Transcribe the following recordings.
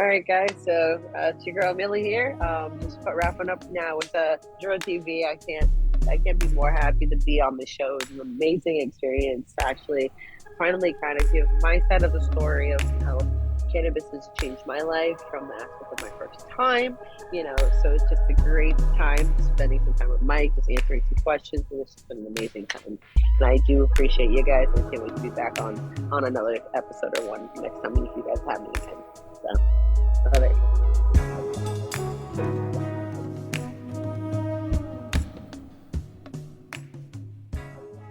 All right, guys. So it's your girl Millie here. Just wrapping up now with Dro TV. I can't be more happy to be on the show. It's an amazing experience to actually finally kind of give my side of the story of how cannabis has changed my life from the aspect of my first time. So it's just a great time spending some time with Mike, just answering some questions, and it's just been an amazing time. And I do appreciate you guys, and can't wait to be back on another episode or one next time if you guys have any time. So. Love it.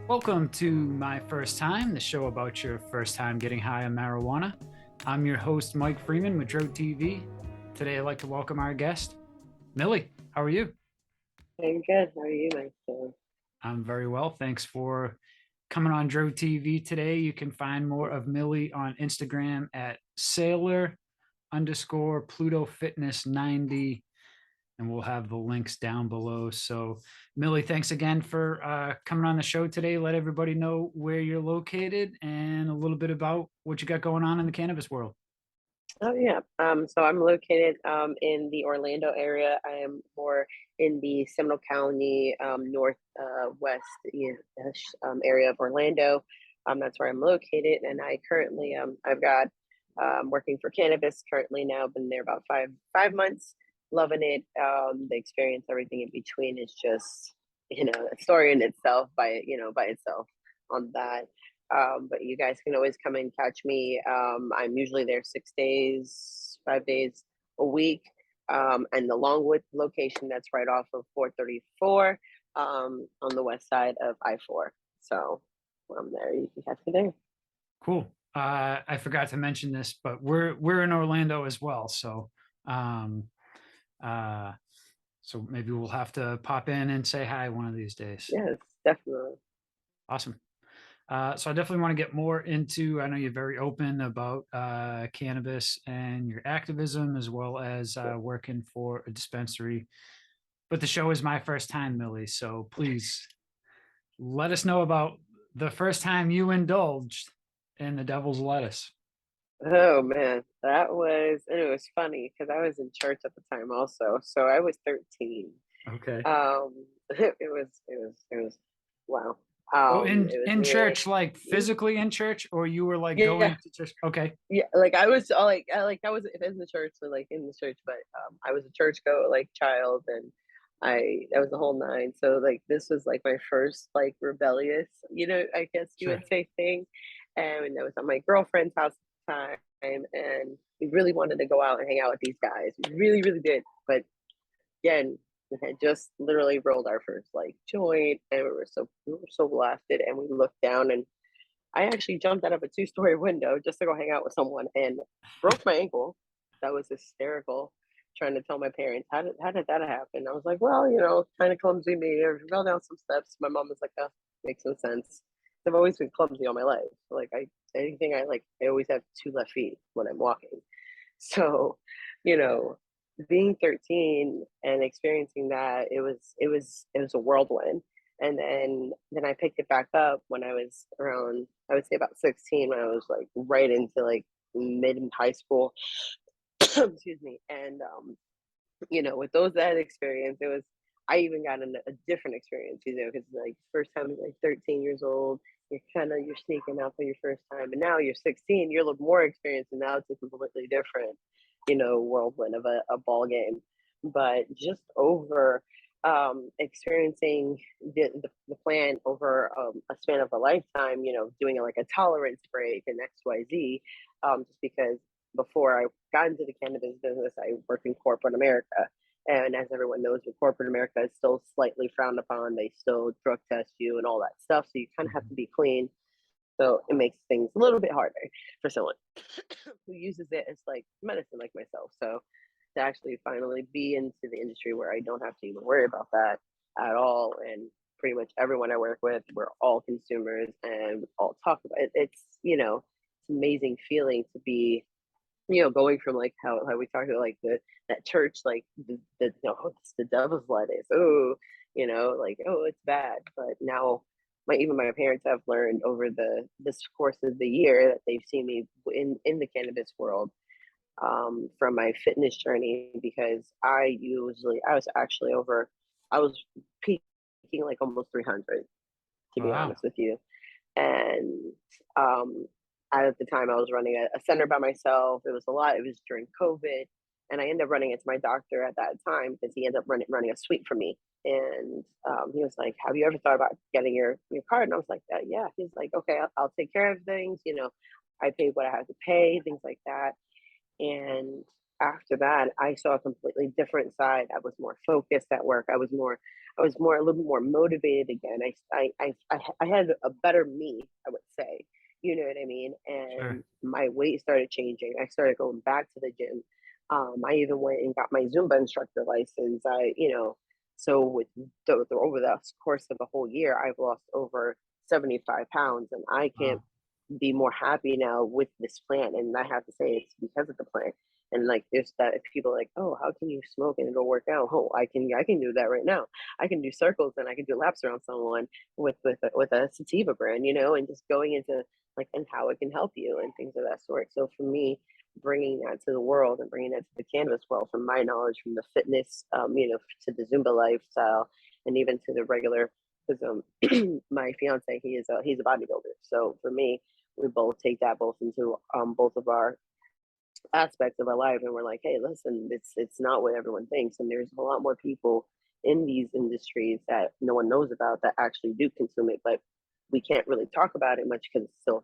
Welcome to My First Time, the show about your first time getting high on marijuana. I'm your host, Mike Freeman with Dro TV. Today, I'd like to welcome our guest, Millie. How are you? I'm good. How are you, Mike? I'm very well. Thanks for coming on Dro TV today. You can find more of Millie on Instagram at Sailor_Pluto Fitness 90, and we'll have the links down below. So Millie, thanks again for coming on the show today. Let everybody know where you're located and a little bit about what you got going on in the cannabis world. Oh yeah. So I'm located in the Orlando area. I am more in the Seminole County north west area of Orlando. That's where I'm located, and I currently I've got working for Cannabis currently now. Been there about five months. Loving it. The experience, everything in between is just a story in itself by itself on that. But you guys can always come and catch me. I'm usually there 6 days, 5 days a week. And the Longwood location that's right off of 434 on the west side of I-4. So I'm there. You can catch me there. Cool. I forgot to mention this, but we're in Orlando as well. So so maybe we'll have to pop in and say hi one of these days. Yes, definitely. Awesome. So I definitely want to get more into, I know you're very open about cannabis and your activism, as well as working for a dispensary. But the show is my first time, Millie. So please let us know about the first time you indulged in the devil's lettuce. Oh man, and it was funny because I was in church at the time also. So I was 13. Okay. It was wow. Oh, It was in really, church, like physically in church, or you were like yeah, going to church? Okay. yeah. Like I was I was in the church, so like in the church, but I was a church go like child, and that was the whole nine. So like this was like my first like rebellious, I guess you Sure. would say thing, and I was at my girlfriend's house at the time, and we really wanted to go out and hang out with these guys. We really, really did, but again, we had just literally rolled our first like joint, and we were so blasted, and we looked down, and I actually jumped out of a two-story window just to go hang out with someone and broke my ankle. That was hysterical. Trying to tell my parents how did that happen? I was like, well, kind of clumsy me. I fell down some steps. My mom was like, oh, makes no sense. I've always been clumsy all my life. Like I always have two left feet when I'm walking. So, you know, being 13 and experiencing that, it was a whirlwind. And then I picked it back up when I was around, I would say about 16, when I was like right into like mid high school. Excuse me. And with that experience, it was, I even got a different experience, because like first time you're like 13 years old, you're sneaking out for your first time, and now you're 16, you're a little more experienced, and now it's a completely different, whirlwind of a ball game. But just over experiencing the plan over a span of a lifetime, doing like a tolerance break and XYZ, just because before I got into the cannabis business, I worked in corporate America. And as everyone knows, in corporate America is still slightly frowned upon. They still drug test you and all that stuff. So you kind of have to be clean. So it makes things a little bit harder for someone who uses it as like medicine, like myself. So to actually finally be into the industry where I don't have to even worry about that at all. And pretty much everyone I work with, we're all consumers and we all talk about it. It's an amazing feeling to be, going from like how we talked about like that church, like it's the devil's lettuce. Oh, like, oh, it's bad. But now even my parents have learned over this course of the year that they've seen me in the cannabis world, from my fitness journey, because I was peaking like almost 300, to be Wow. honest with you. And at the time I was running a center by myself. It was a lot. It was during COVID, and I ended up running into my doctor at that time because he ended up running a suite for me. And he was like, "Have you ever thought about getting your card?" And I was like, "Yeah." He's like, "Okay, I'll take care of things. I paid what I had to pay, things like that." And after that, I saw a completely different side. I was more focused at work. I was more a little bit more motivated again. I had a better me, I would say. You know what I mean? Sure. And my weight started changing. I started going back to the gym. I even went and got my Zumba instructor license. So over the course of the whole year, I've lost over 75 pounds, and I can't Wow. be more happy now with this plant. And I have to say it's because of the plant. And like there's that people like, "Oh, how can you smoke and go work out?" Oh, I can do that right now. I can do circles and I can do laps around someone with a sativa brand, and just going into like and how it can help you and things of that sort. So for me, bringing that to the world and bringing that to the cannabis world, from my knowledge, from the fitness, to the Zumba lifestyle, and even to the regular, because my fiance, he's a bodybuilder. So for me, we both take that both into both of our aspects of our life, and we're like, "Hey, listen, it's not what everyone thinks, and there's a lot more people in these industries that no one knows about that actually do consume it, but we can't really talk about it much because it's still,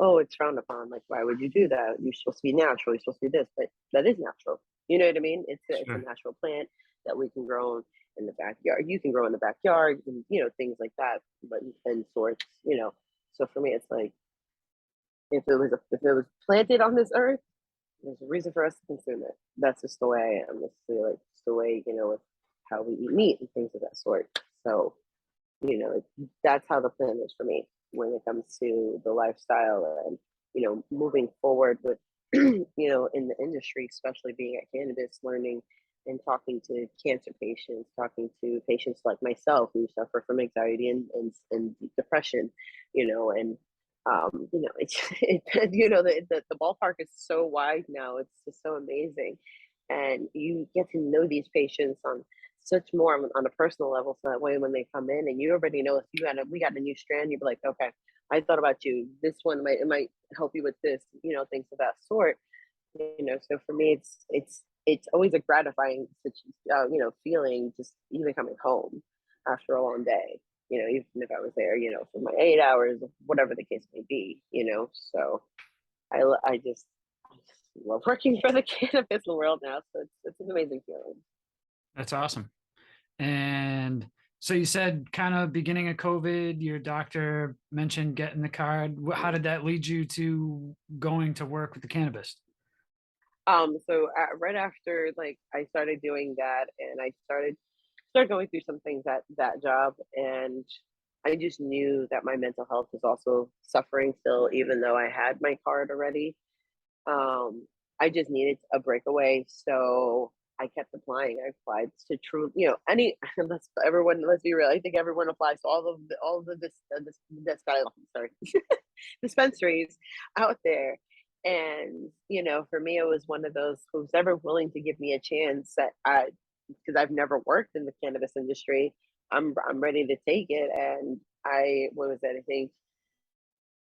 oh, it's frowned upon. Like, why would you do that? You're supposed to be natural. You're supposed to be this, but that is natural. You know what I mean? It's a Sure. natural plant that we can grow in the backyard. You can grow in the backyard, and things like that, but and sorts. So for me, it's like if it was planted on this earth, there's a reason for us to consume it. That's just the way I am. It's like just the way, with how we eat meat and things of that sort. So, that's how the plan is for me when it comes to the lifestyle and, moving forward with, in the industry, especially being at cannabis, learning and talking to cancer patients, talking to patients like myself who suffer from anxiety and depression, and it's the ballpark is so wide now. It's just so amazing, and you get to know these patients on such more on a personal level. So that way, when they come in, and you already know if we got a new strand, you'd be like, okay, I thought about you. This one might help you with this, things of that sort. So for me, it's always a gratifying, feeling just even coming home after a long day. Even if I was there, for my 8 hours, whatever the case may be. So I just love working for the cannabis world now. So it's an amazing feeling. That's awesome. And so you said kind of beginning of COVID, your doctor mentioned getting the card. How did that lead you to going to work with the cannabis? So right after like I started doing that, and I started going through some things at that job, and I just knew that my mental health was also suffering still, even though I had my card already. Um, I just needed a breakaway, so I kept applying. I applied to true, any. Let's be real. I think everyone applies to all of this sorry, dispensaries out there. And for me, it was one of those who's ever willing to give me a chance that because I've never worked in the cannabis industry. I'm ready to take it. And what was that? I think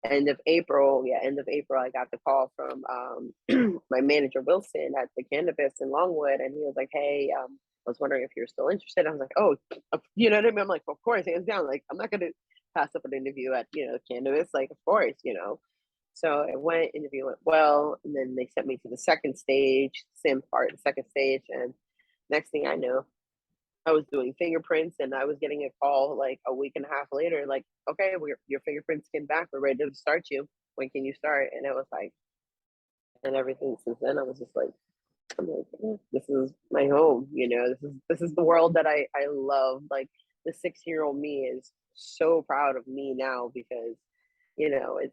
end of April, I got the call from my manager Wilson at the Cannabis in Longwood, and he was like, "Hey, I was wondering if you're still interested." I was like, "Oh, you know what I mean?" I'm like, "Of course, hands down. Like, I'm not gonna pass up an interview at Cannabis. Like, of course." So I went, interview went well, and then they sent me to the second stage, same part, the second stage, and next thing I know, I was doing fingerprints, and I was getting a call like a week and a half later, like, "Okay, your fingerprints came back. We're ready to start you. When can you start?" And it was like, and everything since then, I was just like, I'm like, this is my home. This is the world that I love. Like the 6-year-old me is so proud of me now because, it's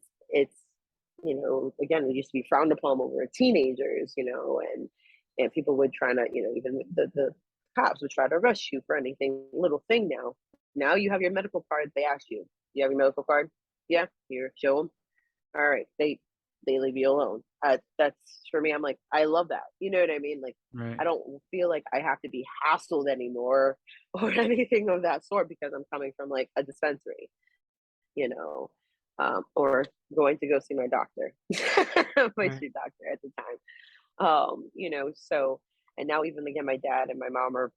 again, it used to be frowned upon when we were teenagers, and people would try to, even the cops would try to arrest you for anything little thing now. Now you have your medical card, they ask you, "You have your medical card?" "Yeah." "Here, show them." "All right." they leave you alone. That's for me. I'm like, I love that. You know what I mean? Like, Right. I don't feel like I have to be hassled anymore or anything of that sort because I'm coming from like a dispensary, you know, or going to go see my doctor, my Right. street doctor at the time. You know, so and now even again, my dad and my mom are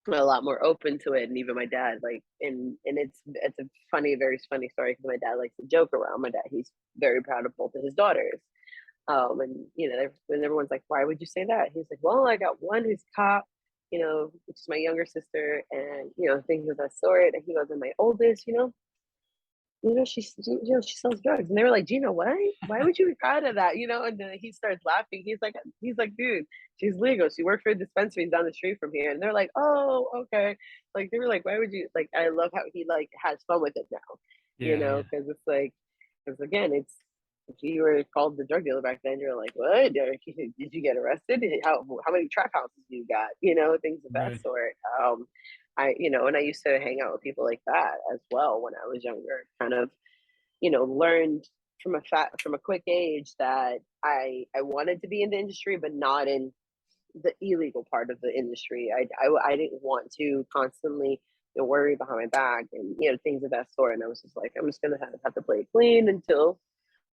a lot more open to it, and even my dad, like, and it's a funny, very funny story because my dad likes to joke around. My dad, he's very proud of both of his daughters. And you know, when everyone's like, "Why would you say that?" He's like, "Well, I got one who's cop, you know, which is my younger sister, and you know, things of that sort." And he goes, "And my oldest, she sells drugs." And they were like, "Gina, why? Why would you be proud of that?" You know, and then he starts laughing. He's like, "Dude, she's legal. She works for a dispensary down the street from here." And they're like, "Oh, okay." Like they were like, "Why would you?" Like I love how he like has fun with it now, Yeah. Yeah. because it's like, because again, it's if you were called the drug dealer back then, you're like, "What? Did you get arrested? How many trap houses you got?" Things of that Right. sort. And I used to hang out with people like that as well when I was younger. Kind of, learned from a quick age that I wanted to be in the industry, but not in the illegal part of the industry. I didn't want to constantly worry behind my back and things of that sort. And I was just like, I'm just gonna have to play it clean until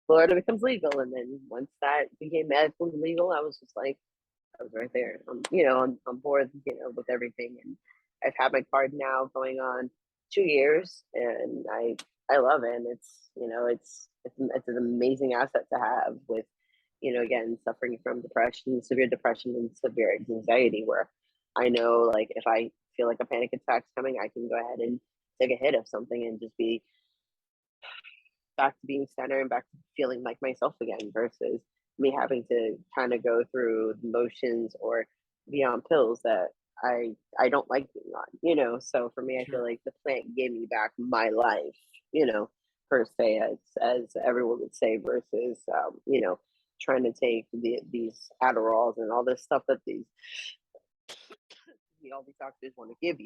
Florida becomes legal. And then once that became medically legal, I was just like, I was right there. I'm bored, with everything. And I've had my card now going on 2 years, and I love it. And it's an amazing asset to have with, again, suffering from depression, severe depression, and severe anxiety. Where I know, like, if I feel like a panic attack's coming, I can go ahead and take a hit of something and just be back to being centered and back to feeling like myself again versus me having to kind of go through the motions or be on pills that I don't like being on, So for me, I feel Sure. like the plant gave me back my life, per se, as everyone would say, versus trying to take these Adderalls and all this stuff that all these doctors want to give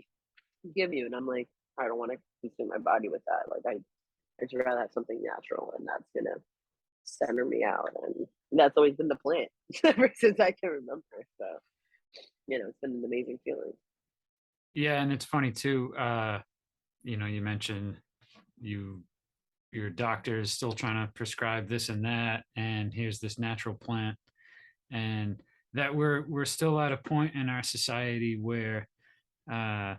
you, and I'm like, I don't want to consume my body with that. Like I'd rather have something natural, and that's gonna center me out. And that's always been the plan ever since I can remember. So, it's been an amazing feeling. Yeah, and it's funny too. You mentioned you your doctor is still trying to prescribe this and that, and here's this natural plant, and that we're still at a point in our society where uh,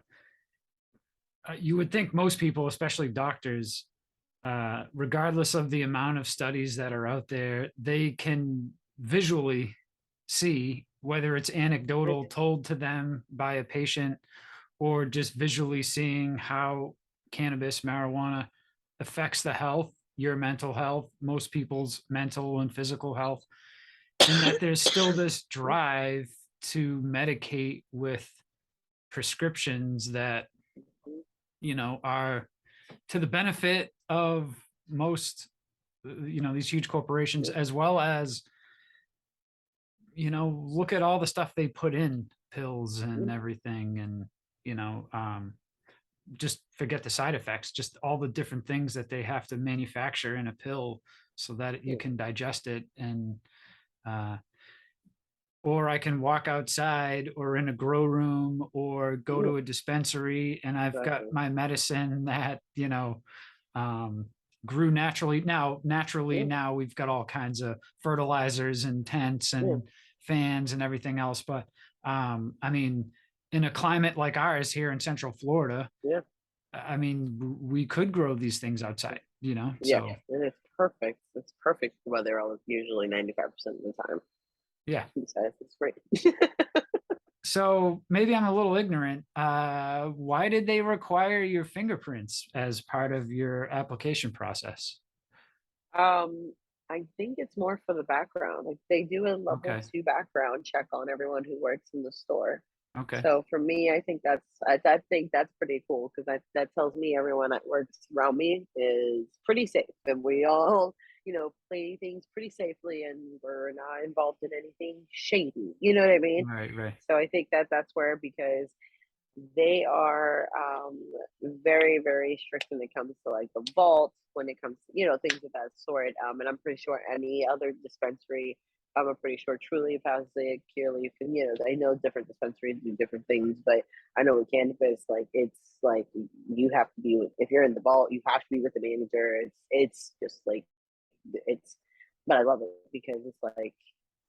you would think most people, especially doctors, regardless of the amount of studies that are out there, they can visually see whether it's anecdotal told to them by a patient or just visually seeing how cannabis, marijuana affects the health, your mental health, most people's mental and physical health, and that there's still this drive to medicate with prescriptions that, are to the benefit of most, these huge corporations, as well as, look at all the stuff they put in pills and everything. And, you know, um, just forget the side effects, just all the different things that they have to manufacture in a pill so that you can digest it. And, uh, or I can walk outside or in a grow room or go to a dispensary and I've got Exactly. my medicine that, um, grew naturally. Now we've got all kinds of fertilizers and tents Yeah, and fans and everything else. But I mean, in a climate like ours here in Central Florida, yeah, I mean, we could grow these things outside, yeah. So And it's perfect. It's perfect weather. Usually 95% of the time. yeah. Besides, it's great. So maybe I'm a little ignorant. Why did they require your fingerprints as part of your application process? um, I think it's more for the background. Like they do a level Okay. 2 background check on everyone who works in the store. Okay. So for me, I think that's pretty cool because that tells me everyone that works around me is pretty safe, and we all play things pretty safely, and we're not involved in anything shady. You know what I mean? Right. Right. So I think that's where, because they are very, very strict when it comes to like the vault, when it comes to, things of that sort. And I'm pretty sure any other dispensary, I'm pretty sure Truly, Pasig, Curaleaf, and I know different dispensaries do different things, but I know with cannabis, like it's like you have to be if you're in the vault, you have to be with the manager. It's just like it's, but I love it because it's like,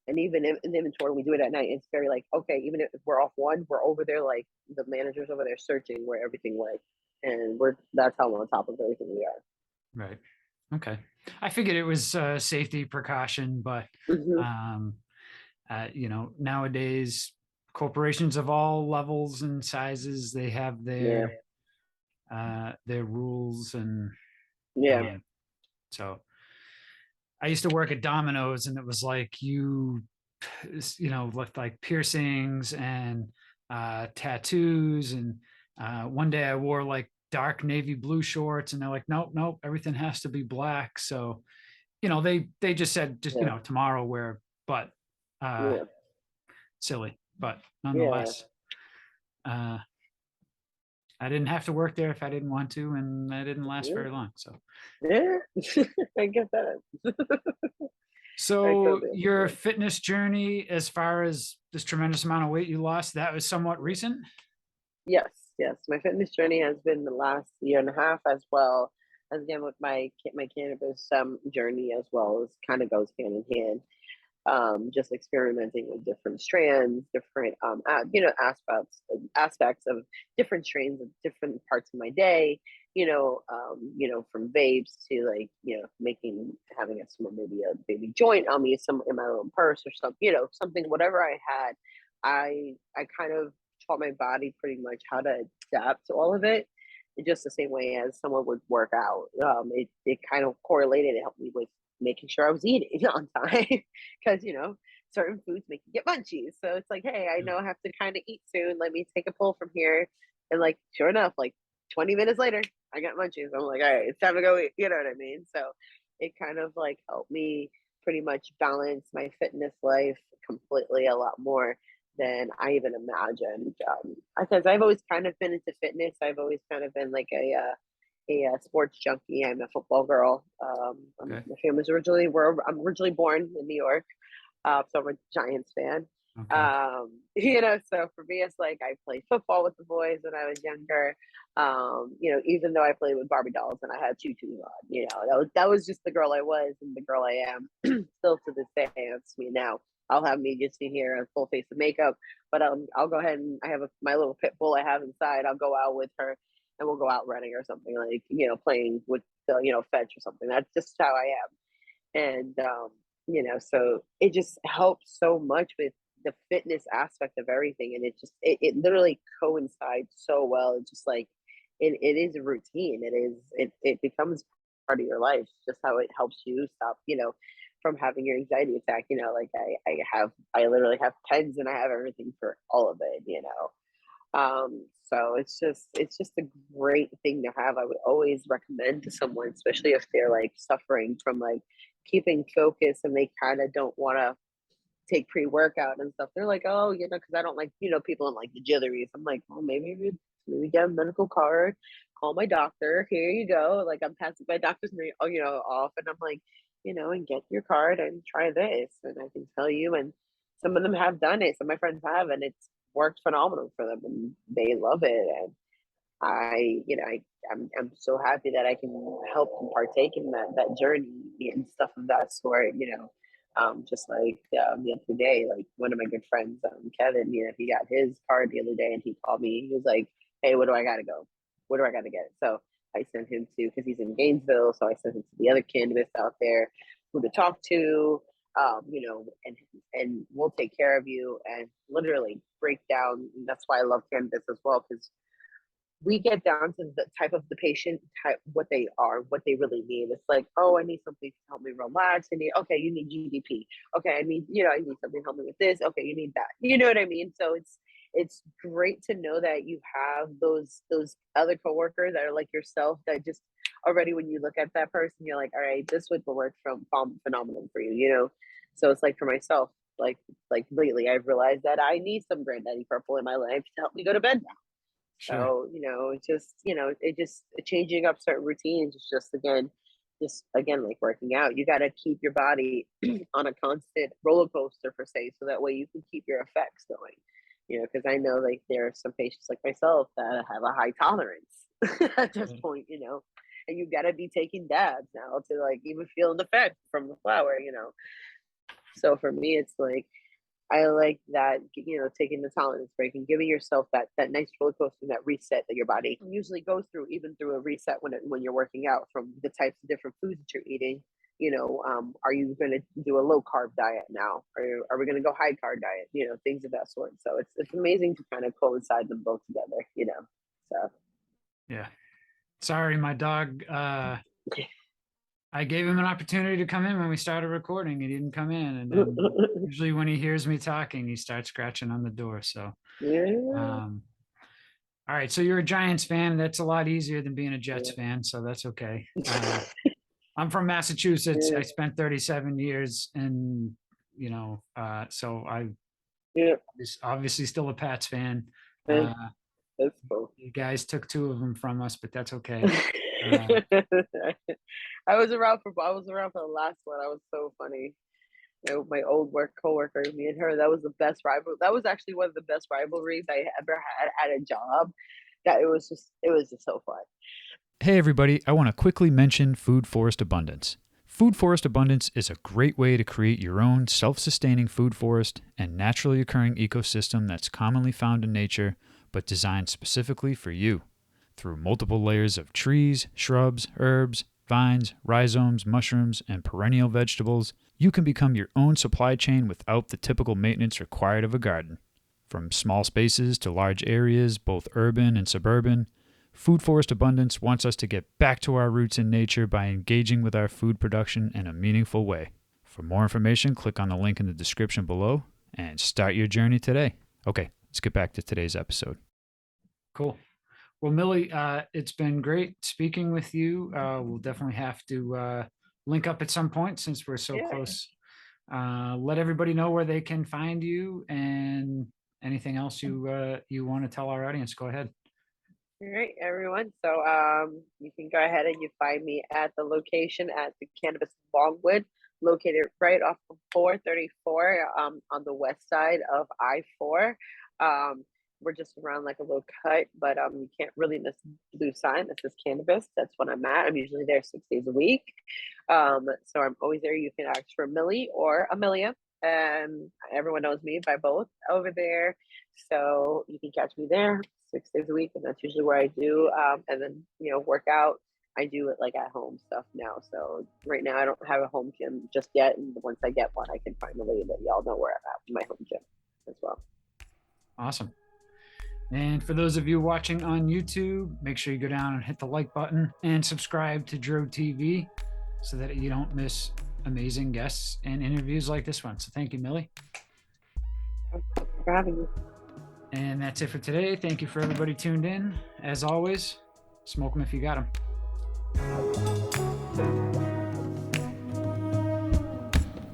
and even in the inventory, we do it at night. It's very like, okay, even if we're off one, we're over there, like the manager's over there searching where everything went. And that's how on top of everything we are. Right. Okay. I figured it was a safety precaution, but Hmm. um, nowadays corporations of all levels and sizes, they have Yeah. their rules, and Yeah. so I used to work at Domino's, and it was like with like piercings and tattoos, and one day I wore like dark navy blue shorts, and they're like, nope, nope, everything has to be black. So they just said, just Yeah. tomorrow wear, but uh Yeah. silly, but Yeah. nonetheless, uh I didn't have to work there if I didn't want to, and I didn't last Yeah. very long. So Yeah. I get that. I so totally your understand. fitness journey, as far as this tremendous amount of weight you lost, that was somewhat recent. Yes, yes. My fitness journey has been the last year and a half, as well as again with my cannabis journey as well, as kind of goes hand in hand. Just experimenting with different strands, different aspects of different strains of different parts of my day. From vapes to like having a small, maybe a baby joint on me, some in my own purse or something. Something whatever I had, I kind of taught my body pretty much how to adapt to all of it. Just the same way as someone would work out. It kind of correlated. It helped me with making sure I was eating on time because certain foods make you get munchies. So it's like, hey, I Yeah. know I have to kind of eat soon. Let me take a pull from here, and like, sure enough, like 20 minutes later, I got munchies. I'm like, all right, it's time to go eat. You know what I mean? So it kind of like helped me pretty much balance my fitness life completely a lot more than I even imagined. Because I've always kind of been into fitness. I've always kind of been like a sports junkie. I'm a football girl. Okay. My family's I'm originally born in New York, so I'm a Giants fan. Okay. So for me, it's like I played football with the boys when I was younger. Even though I played with Barbie dolls and I had tutus on, that was just the girl I was and the girl I am still to this day. That's me now. I'll have me just in here a full face of makeup, but I'll go ahead and I have my little pit bull I have inside. I'll go out with her and we'll go out running or something, like playing with the fetch or something. That's just how I am. And so it just helps so much with the fitness aspect of everything, and it literally coincides so well. It's just like it is a routine. It becomes part of your life. Just how it helps you stop from having your anxiety attack. Like I literally have pens and I have everything for all of it. So it's just a great thing to have. I would always recommend to someone, especially if they're like suffering from like keeping focus and they kind of don't want to take pre-workout and stuff. They're like, oh, because I don't like, people in like the jitteries. I'm like, well, maybe get a medical card, call my doctor. Here you go. Like I'm passing my doctor's off, and I'm like, and get your card and try this, and I can tell you. And some of them have done it. Some of my friends have, and it's worked phenomenal for them, and they love it. And I'm so happy that I can help and partake in that journey and stuff of that sort. Just like the other day, like one of my good friends, Kevin, he got his card the other day, and he called me. He was like, "Hey, where do I gotta go? Where do I gotta get?" So I sent him to, because he's in Gainesville, so I sent him to the other cannabis out there, who to talk to. And we'll take care of you and literally break down. And that's why I love cannabis as well, because we get down to the type of the patient type, what they are, what they really need. It's like, oh, I need something to help me relax. Okay, you need GDP. Okay, I need something to help me with this. Okay, you need that. You know what I mean? So it's great to know that you have those other coworkers that are like yourself, that just already when you look at that person, you're like, all right, this would work from phenomenal for you. So it's like for myself, like lately, I've realized that I need some granddaddy purple in my life to help me go to bed now. Sure. So, it's just, it just changing up certain routines is just again, like working out. You got to keep your body on a constant roller coaster per se, so that way you can keep your effects going. Because I know like there are some patients like myself that have a high tolerance at this Right. point, and you got to be taking dabs now to like even feel an effect from the flower. So for me, it's like I like that, taking the tolerance break and giving yourself that nice roller coaster, that reset that your body usually goes through, even through a reset when you're working out, from the types of different foods that you're eating. Are you going to do a low carb diet now? Or are we going to go high carb diet? Things of that sort. So it's amazing to kind of coincide them both together. So Yeah. Sorry, my dog. I gave him an opportunity to come in when we started recording. He didn't come in, and then usually when he hears me talking, he starts scratching on the door. So, yeah, um, all right. So you're a Giants fan. That's a lot easier than being a Jets yeah, fan. So that's okay. I'm from Massachusetts. yeah, I spent 37 years, and so I yeah. is obviously still a Pats fan. That's, Uh, that's cool. you guys took two of them from us, but that's okay. Uh, I was around for the last one. I was so funny. My old work coworker, me and her, that was the best rival. That was actually one of the best rivalries I ever had at a job. That it was just so fun. Hey everybody, I want to quickly mention Food Forest Abundance. Food Forest Abundance is a great way to create your own self-sustaining food forest and naturally occurring ecosystem that's commonly found in nature, but designed specifically for you. Through multiple layers of trees, shrubs, herbs, vines, rhizomes, mushrooms, and perennial vegetables, you can become your own supply chain without the typical maintenance required of a garden. From small spaces to large areas, both urban and suburban, Food Forest Abundance wants us to get back to our roots in nature by engaging with our food production in a meaningful way. For more information, click on the link in the description below and start your journey today. Okay, let's get back to today's episode. cool. Well, Millie, it's been great speaking with you. We'll definitely have to link up at some point since we're so Yeah. close. Let everybody know where they can find you, and anything else you want to tell our audience. Go ahead. All right, everyone. So you can go ahead and you find me at the location at the Cannabis Longwood, located right off of 434 on the west side of I-4. We're just around like a little cut, but you can't really miss the blue sign that says Cannabis. That's when I'm at. I'm usually there 6 days a week. So I'm always there. You can ask for Millie or Amelia. Everyone knows me by both over there. So you can catch me there 6 days a week, and that's usually where I do. And then work out. I do it like at home stuff now. So right now I don't have a home gym just yet, and once I get one, I can finally let y'all know where I'm at with my home gym as well. Awesome. And for those of you watching on YouTube, make sure you go down and hit the like button and subscribe to Dro TV so that you don't miss amazing guests and interviews like this one. So thank you, Millie. Thanks for having me. And that's it for today. Thank you for everybody tuned in. As always, smoke them if you got them.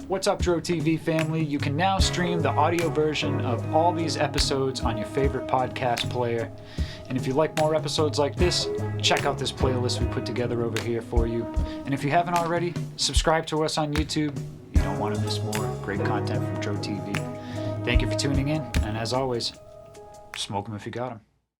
What's up, Dro TV family? You can now stream the audio version of all these episodes on your favorite podcast player. And if you like more episodes like this, check out this playlist we put together over here for you. And if you haven't already, subscribe to us on YouTube. You don't want to miss more great content from Dro TV. Thank you for tuning in, and as always, smoke them if you got them.